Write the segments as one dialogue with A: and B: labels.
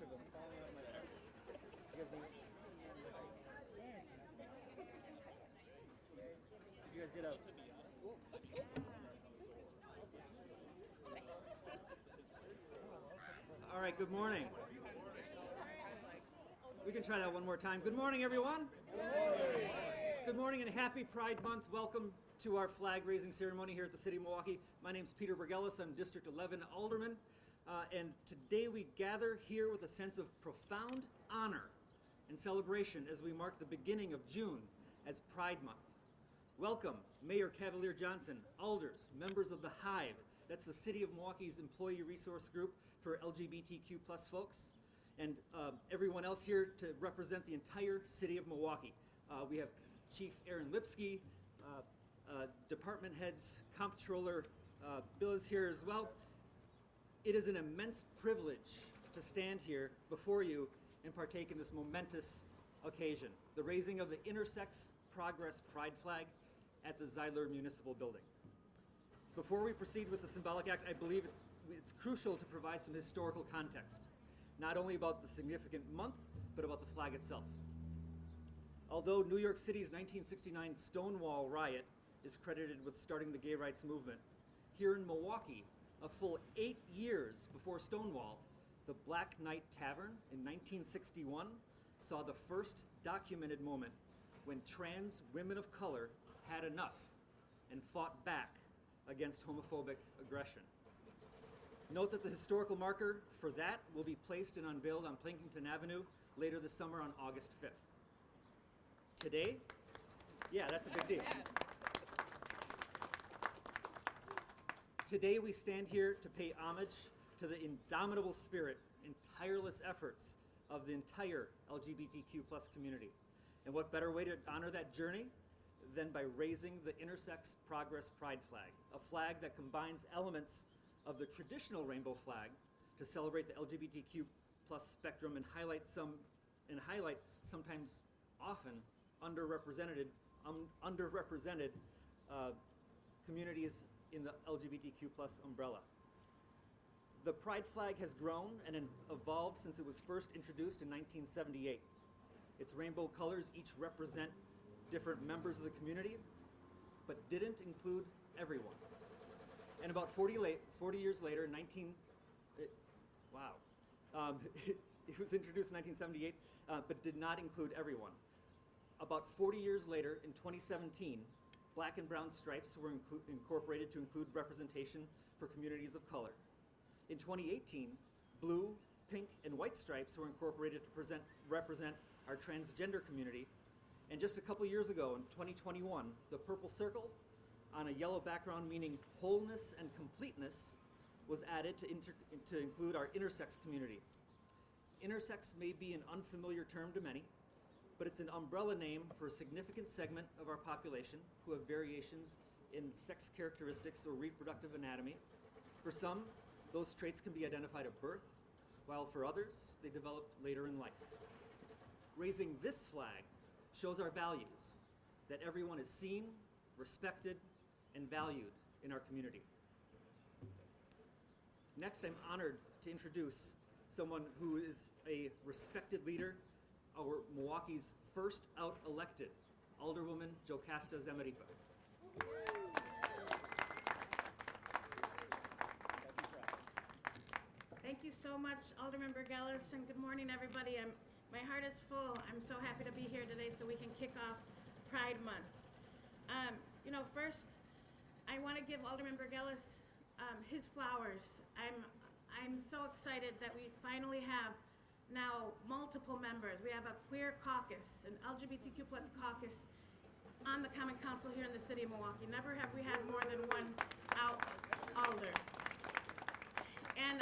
A: of them falling out of my carpets. You guys know? You guys get out. All right, good morning. We can try that one more time. Good morning, everyone. Good morning and happy Pride Month. Welcome to our flag raising ceremony here at the City of Milwaukee. My name is Peter Bergelis. I'm District 11 Alderman. And today we gather here with a sense of profound honor and celebration as we mark the beginning of June as Pride Month. Welcome, Mayor Cavalier Johnson, alders, members of the Hive, that's the City of Milwaukee's employee resource group for LGBTQ plus folks, and everyone else here to represent the entire City of Milwaukee. We have Chief Aaron Lipsky, department heads, Comptroller Bill is here as well. It is an immense privilege to stand here before you and partake in this momentous occasion, the raising of the Intersex Progress Pride flag at the Zeidler Municipal Building. Before we proceed with the symbolic act, I believe it's crucial to provide some historical context, not only about the significant month, but about the flag itself. Although New York City's 1969 Stonewall riot is credited with starting the gay rights movement, here in Milwaukee, a full 8 years before Stonewall, the Black Knight Tavern in 1961 saw the first documented moment when trans women of color had enough and fought back against homophobic aggression. Note that the historical marker for that will be placed and unveiled on Plankinton Avenue later this summer on August 5th. Today, yeah, that's a big deal. Today we stand here to pay homage to the indomitable spirit and tireless efforts of the entire LGBTQ plus community. And what better way to honor that journey than by raising the Intersex Progress Pride flag, a flag that combines elements of the traditional rainbow flag to celebrate the LGBTQ plus spectrum and highlight sometimes often underrepresented communities in the LGBTQ plus umbrella. The Pride flag has grown and evolved since it was first introduced in 1978. Its rainbow colors each represent different members of the community, but didn't include everyone. And about 40 years later, it was introduced in 1978, but did not include everyone. About 40 years later, in 2017, black and brown stripes were incorporated to include representation for communities of color. In 2018, blue, pink, and white stripes were incorporated to represent our transgender community. And just a couple years ago, in 2021, the purple circle on a yellow background meaning wholeness and completeness was added to include our intersex community. Intersex may be an unfamiliar term to many, but it's an umbrella name for a significant segment of our population who have variations in sex characteristics or reproductive anatomy. For some, those traits can be identified at birth, while for others, they develop later in life. Raising this flag shows our values, that everyone is seen, respected, and valued in our community. Next, I'm honored to introduce someone who is a respected leader, our Milwaukee's first out elected, Alderwoman Jocasta Zemeripa.
B: Thank you so much, Alderman Bergelis, and good morning, everybody. My heart is full. I'm so happy to be here today so we can kick off Pride Month. First, I want to give Alderman Bergelis his flowers. I'm so excited that we finally have now multiple members. We have a queer caucus, an LGBTQ plus caucus on the Common Council here in the City of Milwaukee. Never have we had more than one alder. And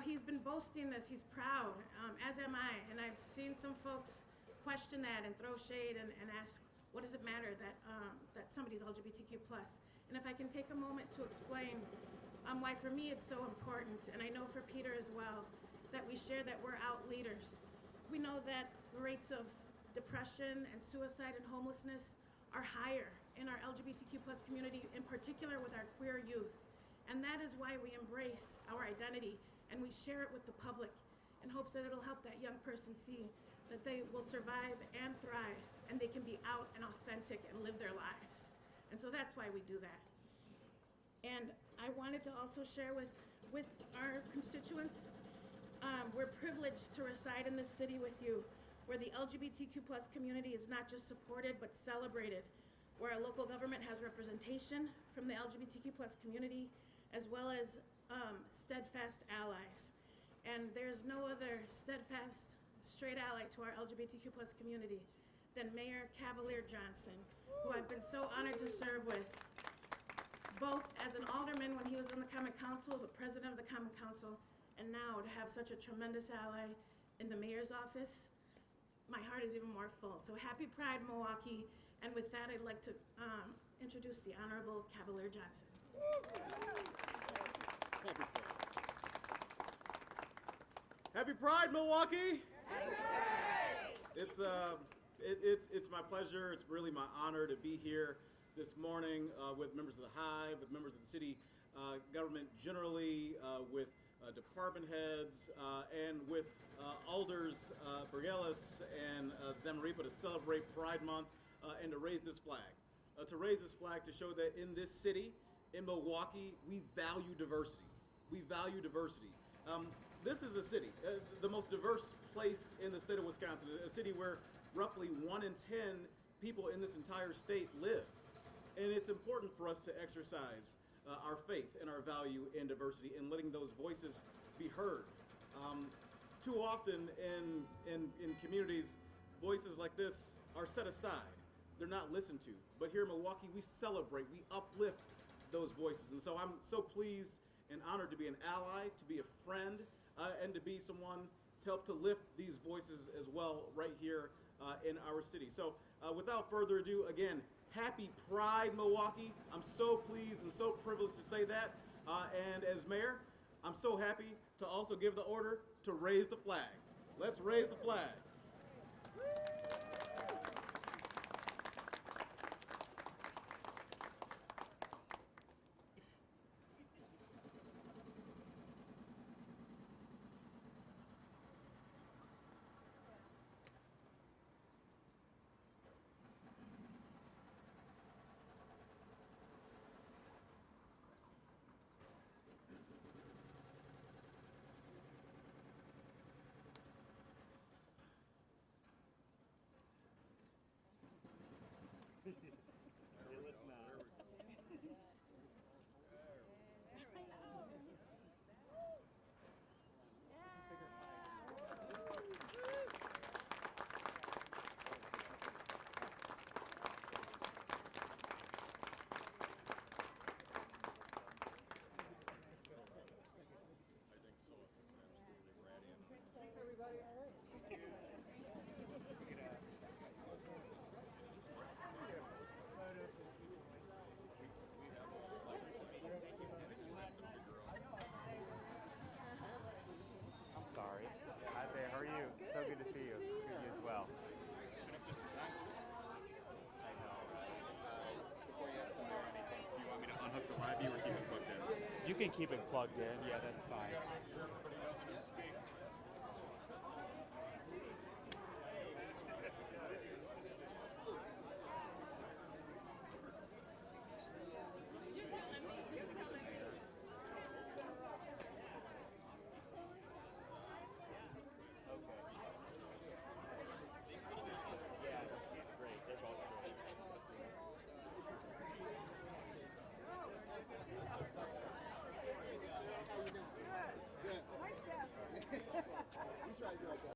B: he's been boasting this, he's proud, as am I, and I've seen some folks question that and throw shade and ask, what does it matter that somebody's LGBTQ plus? And if I can take a moment to explain why for me it's so important, and I know for Peter as well, that we share that we're out leaders. We know that the rates of depression and suicide and homelessness are higher in our LGBTQ plus community, in particular with our queer youth. And that is why we embrace our identity and we share it with the public. in hopes that it'll help that young person see that they will survive and thrive, and they can be out and authentic and live their lives. And so that's why we do that. And I wanted to also share with our constituents, we're privileged to reside in this city with you, where the LGBTQ+ community is not just supported but celebrated, where our local government has representation from the LGBTQ+ community, as well as steadfast allies. And there's no other steadfast, straight ally to our LGBTQ+ community than Mayor Cavalier Johnson, who I've been so honored to serve with, both as an alderman when he was on the Common Council, the president of the Common Council, and now to have such a tremendous ally in the mayor's office. My heart is even more full. So happy Pride, Milwaukee. And with that, I'd like to introduce the Honorable Cavalier Johnson.
C: Happy Pride, Milwaukee!
B: Happy Pride!
C: It's my pleasure. It's really my honor to be here this morning with members of the Hive, with members of the city government generally, with department heads, and with Alders Burgelis and Zamaripa to celebrate Pride Month and to raise this flag. To raise this flag to show that in this city, in Milwaukee, we value diversity. We value diversity. This is a city, the most diverse place in the state of Wisconsin, a city where roughly 1 in 10 people in this entire state live. And it's important for us to exercise our faith and our value in diversity and letting those voices be heard. Too often in communities, voices like this are set aside. They're not listened to. But here in Milwaukee, we celebrate, we uplift those voices. And so I'm so pleased and honored to be an ally, to be a friend, and to be someone to help to lift these voices as well right here in our city. So without further ado, again, happy Pride, Milwaukee. I'm so pleased and so privileged to say that. And as mayor, I'm so happy to also give the order to raise the flag. Let's raise the flag.
D: Sorry. Hi there, how are you? So good to see you. Good to you as well. I know.
E: Before you ask the mayor anything, do you want me to unhook the live view or keep it plugged in?
D: You can keep it plugged in. Yeah, that's fine.